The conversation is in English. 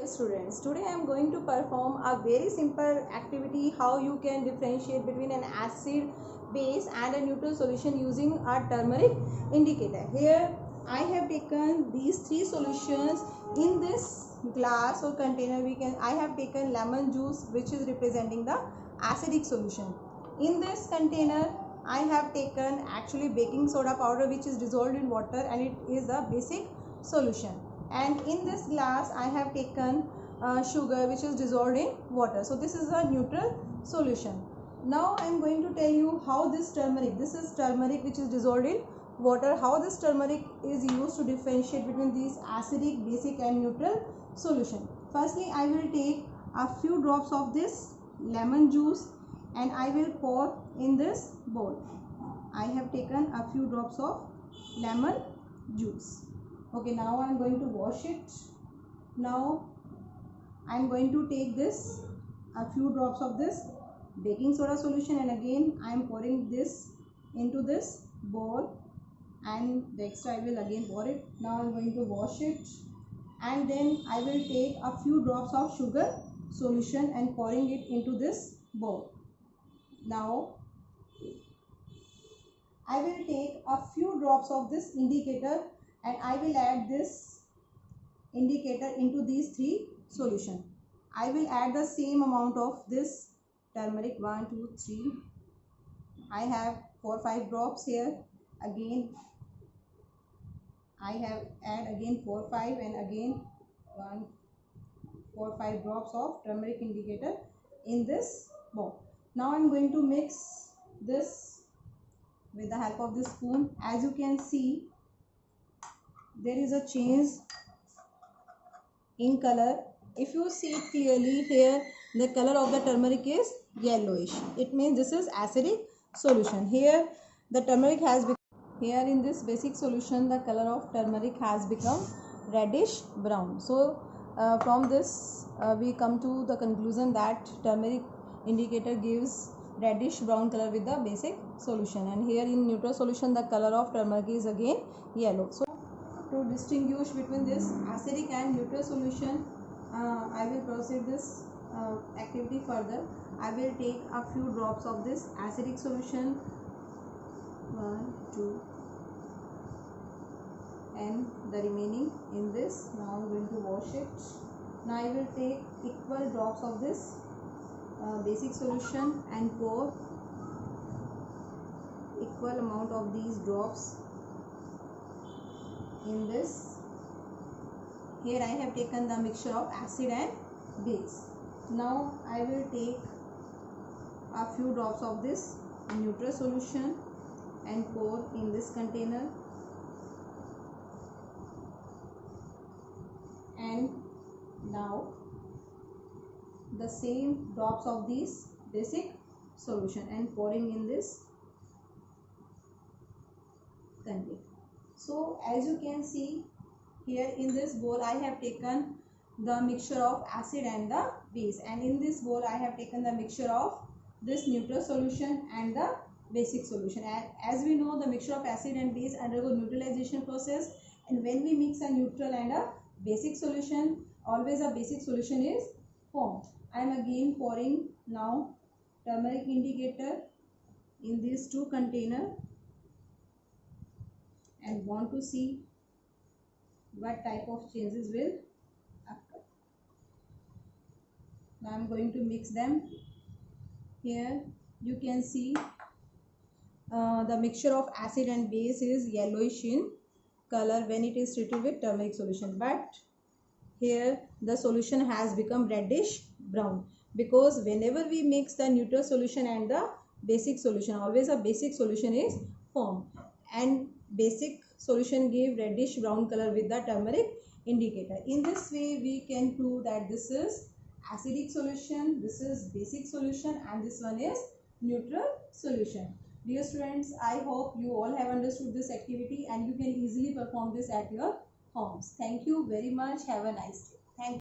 students, today I am going to perform a very simple activity how you can differentiate between an acid base and a neutral solution using a turmeric indicator. Here I have taken these three solutions in this glass or container. I have taken lemon juice, which is representing the acidic solution. In this container I have taken actually baking soda powder, which is dissolved in water, and it is a basic solution. And in this glass I have taken sugar, which is dissolved in water. So this is a neutral solution. Now I am going to tell you how this is turmeric which is dissolved in water, how this turmeric is used to differentiate between these acidic, basic and neutral solution. Firstly, I will take a few drops of this lemon juice and I will pour in this bowl. I have taken a few drops of lemon juice. Okay, now I am going to wash it. Now I am going to take this a few drops of this baking soda solution, and again I am pouring this into this bowl, and the extra I will again pour it. Now I am going to wash it, and then I will take a few drops of sugar solution and pouring it into this bowl. Now I will take a few drops of this indicator and I will add this indicator into these three solution. I will add the same amount of this turmeric, 1 2 3. I have 4 5 drops here. Again I have add again 4 5 and again 1 4 5 drops of turmeric indicator in this bowl. Now I am going to mix this with the help of this spoon. As you can see, there is a change in color. If you see it clearly here, the color of the turmeric is yellowish. It means this is acidic solution. Here the turmeric has become, here in this basic solution, the color of turmeric has become reddish brown. So from this we come to the conclusion that turmeric indicator gives reddish brown color with the basic solution, and here in neutral solution the color of turmeric is again yellow. So to distinguish between this acidic and neutral solution, I will proceed this activity further. I will take a few drops of this acidic solution, 1 2, and the remaining in this. Now I am going to wash it. Now I will take equal drops of this basic solution and pour equal amount of these drops in this. Here I have taken the mixture of acid and base. Now I will take a few drops of this neutral solution and pour in this container, and now the same drops of these basic solution and pouring in this container. So as you can see here in this bowl, I have taken the mixture of acid and the base, and in this bowl I have taken the mixture of this neutral solution and the basic solution. And as we know, the mixture of acid and base undergo neutralization process, and when we mix a neutral and a basic solution, always a basic solution is formed. I am again pouring now turmeric indicator in these two container and want to see what type of changes will occur. Now I am going to mix them. Here you can see the mixture of acid and base is yellowish in color when it is treated with turmeric solution, but here the solution has become reddish brown, because whenever we mix the neutral solution and the basic solution, always a basic solution is formed, and basic solution gave reddish brown color with the turmeric indicator. In this way we can prove that this is acidic solution, this is basic solution, and this one is neutral solution. Dear students, I hope you all have understood this activity and you can easily perform this at your homes. Thank you very much. Have a nice day.